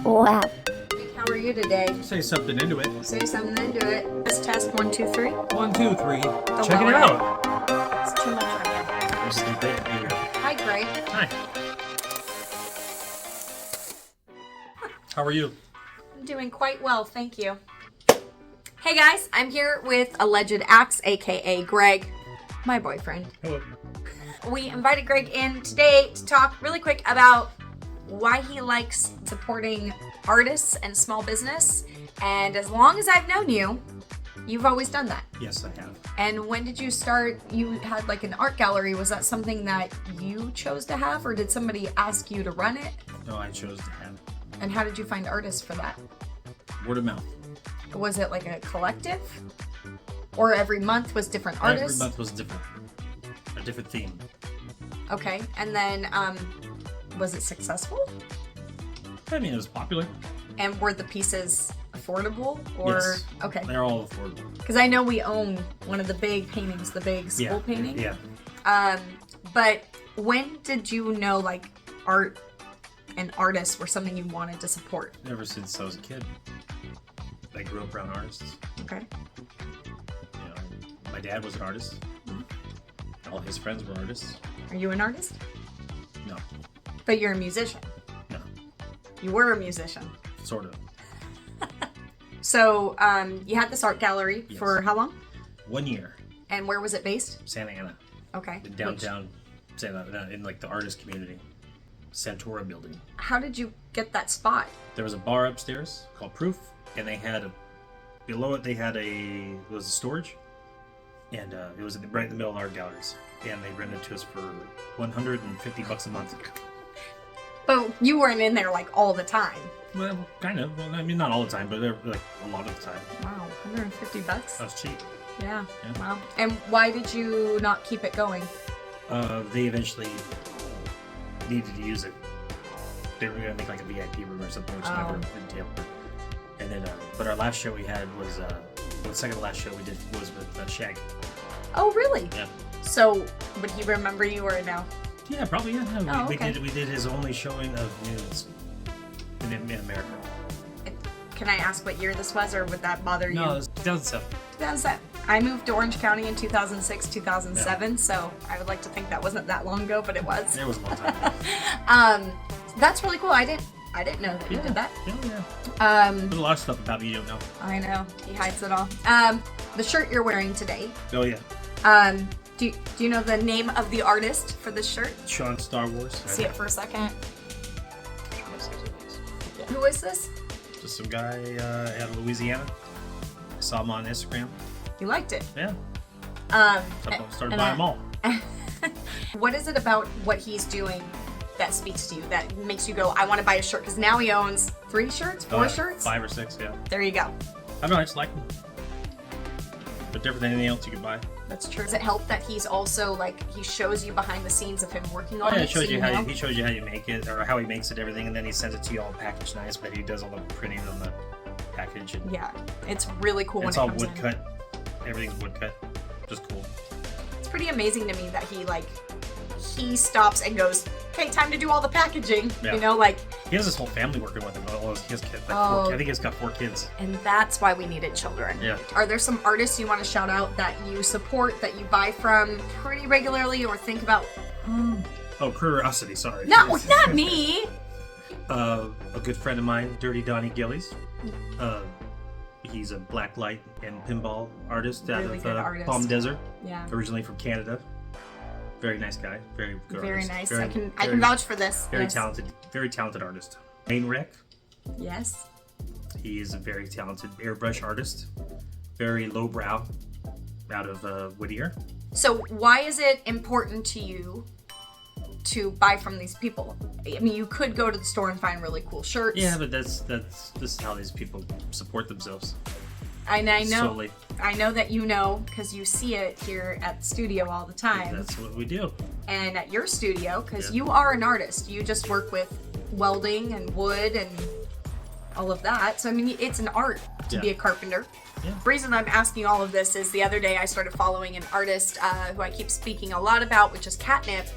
Wow. How are you today? Say something into it. Say something into it. Let's test 1, 2, 3. 1, 2, 3. The Check it lower out. It's too much on you. This is great. Here. Hi, Greg. Hi. How are you? I'm doing quite well, thank you. Hey guys, I'm here with alleged Axe, aka Greg, my boyfriend. Hello. We invited Greg in today to talk really quick about why he likes supporting artists and small business. And as long as I've known you, you've always done that. Yes, I have. And when did you start? You had like an art gallery. Was that something that you chose to have, or did somebody ask you to run it? No, I chose to have And how did you find artists for that? word of mouth. Was it like a collective? Or every month was different artists? Every month was different. A different theme. Okay. And then, was it successful? I mean, it was popular. And were the pieces affordable? Or Yes. Okay. They're all affordable. Because I know we own one of the big paintings, the big school Yeah. painting. Yeah. But when did you know like art and artists were something you wanted to support? Ever since I was a kid. I grew up around artists. Okay. You know, my dad was an artist. All his friends were artists. Are you an artist? No. But you're a musician. No. You were a musician. Sort of. So you had this art gallery Yes. for how long? 1 year. And where was it based? Santa Ana. Okay. In downtown Santa Ana, in like the artist community. Santora building. How did you get that spot? There was a bar upstairs called Proof, and they had below it it was a storage, and it was right in the middle of art galleries, and they rented to us for $150 a month. But you weren't in there like all the time. Well, kind of. Well, I mean, not all the time, but they're like a lot of the time. Wow, $150? That was cheap. Yeah. Yeah. Wow. And why did you not keep it going? They eventually needed to use it. They were gonna make like a VIP room or something, which never entailed. And then, but our last show we had was the second to last show we did was with Shag. Oh, really? Yeah. So, would he remember you or no? Yeah, probably. Yeah. Oh, we okay. did his only showing of nudes in America. Can I ask what year this was, or would that bother you? No, it was 2007. 2007. I moved to Orange County in 2006, 2007, so I would like to think that wasn't that long ago, but it was. It was a long time. That's really cool. I didn't know that you did that. Yeah. There's a lot of stuff about me you don't know. I know. He hides it all. The shirt you're wearing today. Oh yeah. Do you know the name of the artist for this shirt? Sean Star Wars. See it for a second. Who is this? Just some guy out of Louisiana. I saw him on Instagram. You liked it. Yeah. Started and buying them all. What is it about what he's doing that speaks to you, that makes you go, I want to buy a shirt? Because now he owns 3 shirts, 4 shirts? 5 or 6, yeah. There you go. I don't know, I just like them. But different than anything else you could buy. That's true. Does it help that he's also like, he shows you behind the scenes of him working on Oh yeah, it? it shows so you know? he shows you how you make it, or how he makes it, everything, and then he sends it to you all packaged nice, but he does all the printing on the package. And Yeah, it's really cool it's when all it comes wood in. cut. Everything's wood cut. Just cool. It's pretty amazing to me that he stops and goes, okay, time to do all the packaging. Yeah. You know, like, He has his whole family working with him. He has kids, like Oh. 4, I think he's got 4 kids. and that's why we needed children. Yeah. Are there some artists you want to shout out that you support, that you buy from pretty regularly, or think about? Oh, Curiosity, sorry. No, not me. A good friend of mine, Dirty Donnie Gillies. He's a blacklight and pinball artist out Really of good artist. Palm Desert, Yeah. originally from Canada. Very nice guy, very good Very artist. nice. Very- I can very- vouch for this. Very Yes. talented artist. Main Wreck, Yes. he is a very talented airbrush artist. Very lowbrow, out of Whittier. So why is it important to you to buy from these people? I mean, you could go to the store and find really cool shirts. Yeah, but this is how these people support themselves. And I know, Solely. I know that you know, because you see it here at the studio all the time. That's what we do. And at your studio, because Yeah. you are an artist. You just work with welding and wood and all of that. So, I mean, it's an art to be Yeah. a carpenter. Yeah. The reason I'm asking all of this is the other day I started following an artist who I keep speaking a lot about, which is Catnip.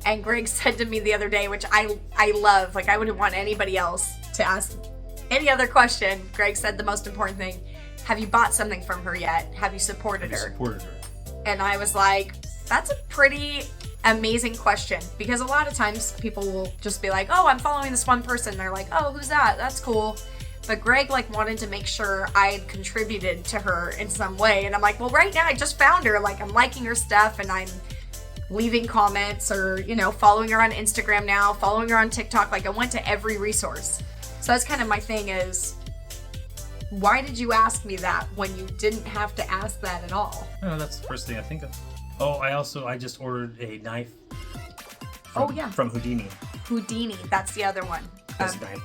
And Greg said to me the other day, which I love, like I wouldn't want anybody else to ask Any other question? Greg said the most important thing. Have you bought something from her yet? Have you supported her? Supported her. And I was like, that's a pretty amazing question, because a lot of times people will just be like, oh, I'm following this one person. They're like, oh, who's that? That's cool. But Greg like wanted to make sure I had contributed to her in some way. And I'm like, well, right now I just found her. Like, I'm liking her stuff and I'm leaving comments, or, you know, following her on Instagram now, following her on TikTok. Like, I went to every resource. So that's kind of my thing is, why did you ask me that when you didn't have to ask that at all? No, that's the first thing I think of. Oh, I just ordered a knife. From Houdini. Houdini, that's the other one.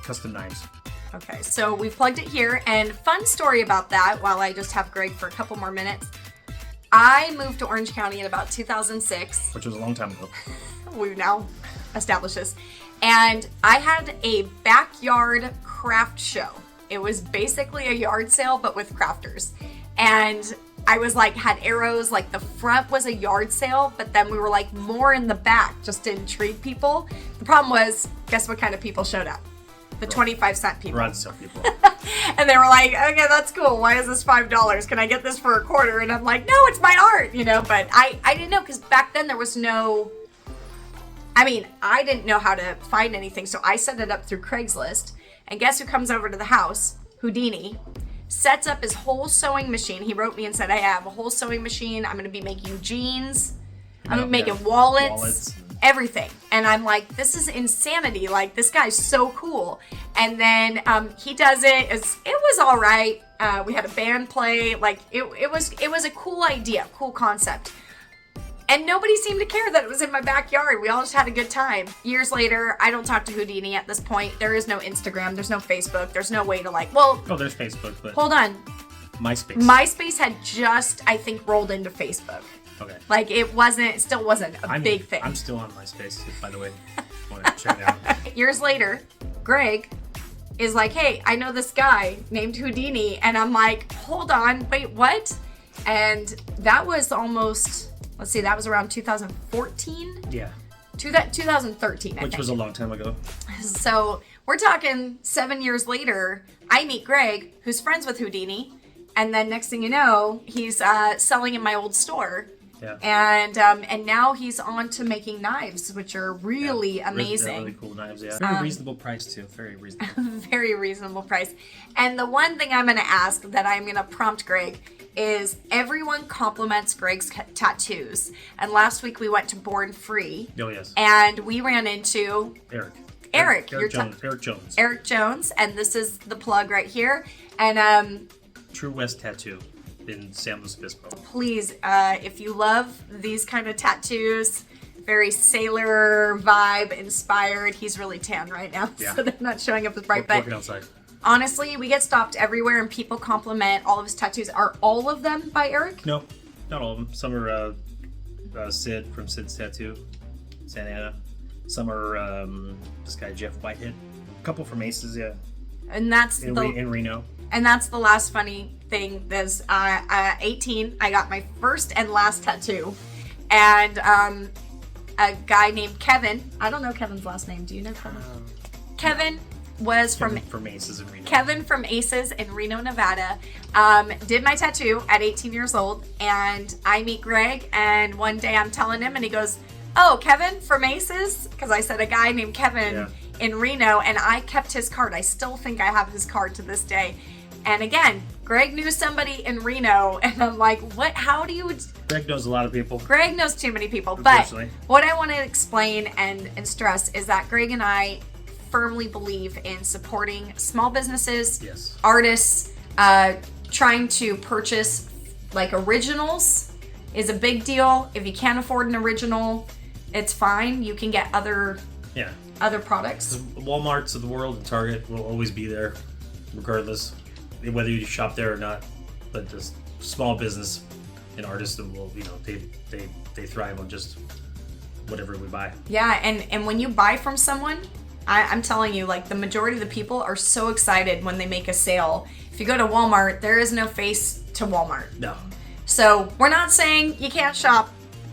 Custom knives. Okay, so we've plugged it here, and fun story about that, while I just have Greg for a couple more minutes. I moved to Orange County in about 2006. Which was a long time ago. We've now established this. And I had a backyard craft show. It was basically a yard sale, but with crafters. And I was like, had arrows, like the front was a yard sale, but then we were like more in the back just to intrigue people. The problem was, guess what kind of people showed up? The 25-cent people. Garage sale people. And they were like, okay, that's cool. Why is this $5? Can I get this for a quarter? And I'm like, no, it's my art, you know? But I didn't know, because back then there was no, I didn't know how to find anything. So I set it up through Craigslist. And guess who comes over to the house? Houdini. Sets up his whole sewing machine. He wrote me and said, I have a whole sewing machine. I'm going to be making jeans. I'm going to be making wallets. Everything. And I'm like, this is insanity. Like, this guy's so cool. And then he does it. It was all right. We had a band play. Like, it was a cool idea, cool concept. And nobody seemed to care that it was in my backyard. We all just had a good time. Years later, I don't talk to Houdini at this point. There is no Instagram. There's no Facebook. There's no way to Oh, there's Facebook, but... Hold on. MySpace. MySpace had just, I think, rolled into Facebook. Okay. Like, it still wasn't a big thing. I'm still on MySpace, by the way. Want to check it out. Years later, Greg is like, hey, I know this guy named Houdini. And I'm like, hold on, wait, what? And that was almost... Let's see, that was around 2014? Yeah. 2013, Which was a long time ago. So we're talking 7 years later. I meet Greg, who's friends with Houdini. And then next thing you know, he's selling in my old store. Yeah. And now he's on to making knives, which are really amazing. Really cool knives, yeah. Very reasonable price, too. Very reasonable. Very reasonable price. And the one thing I'm going to ask that I'm going to prompt Greg is, everyone compliments Greg's tattoos. And last week we went to Born Free. Oh, yes. And we ran into... Eric Jones. Eric Jones. And this is the plug right here. And... True West Tattoo in San Luis Obispo. Please, if you love these kind of tattoos, very sailor vibe inspired. He's really tan right now, so they're not showing up as bright. But working outside. Honestly, we get stopped everywhere and people compliment all of his tattoos. Are all of them by Eric? No, not all of them. Some are Sid from Sid's Tattoo, Santa Ana. Some are this guy Jeff Whitehead. A couple from Aces, yeah. And that's in Reno. And that's the last funny thing. There's 18. I got my first and last tattoo, and a guy named Kevin. I don't know Kevin's last name. Do you know Kevin? Kevin was from Aces in Reno. Kevin from Aces in Reno, Nevada, did my tattoo at 18 years old, and I meet Greg, and one day I'm telling him, and he goes, "Oh, Kevin from Aces," because I said a guy named Kevin in Reno, and I kept his card. I still think I have his card to this day. And again, Greg knew somebody in Reno, and I'm like, what? How do you? Greg knows a lot of people. Greg knows too many people. But what I want to explain and stress is that Greg and I firmly believe in supporting small businesses, artists, trying to purchase like originals is a big deal. If you can't afford an original, it's fine. You can get other products. Walmarts of the world and Target will always be there, regardless, whether you shop there or not. But just small business and artists will, they thrive on just whatever we buy. Yeah, and when you buy from someone, I'm telling you, like, the majority of the people are so excited when they make a sale. If you go to Walmart, there is no face to Walmart. No. So we're not saying you can't shop.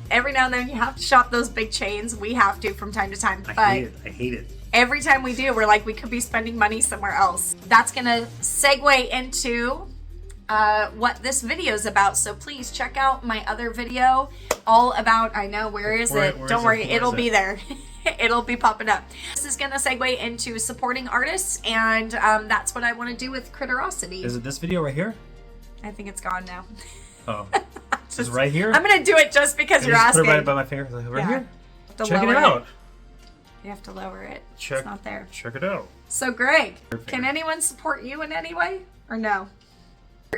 Every now and then you have to shop those big chains. We have to from time to time. I hate it. Every time we do, we're like, we could be spending money somewhere else. That's gonna segue into what this video is about. So please check out my other video all about, I know, where is it? Don't worry, it'll be there. It'll be popping up. This is gonna segue into supporting artists, and that's what I want to do with Critterosity. Is it this video right here? I think it's gone now. Oh. This is right here? I'm gonna do it just because you're asking. Put it right by my finger. Like, right here? Check it lower out. You have to lower it. Check, it's not there. Check it out. So Greg, can anyone support you in any way or no?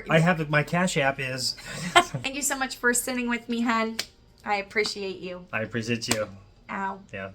I have my Cash App is. Thank you so much for sitting with me, hun. I appreciate you. I appreciate you. Ow. Yeah.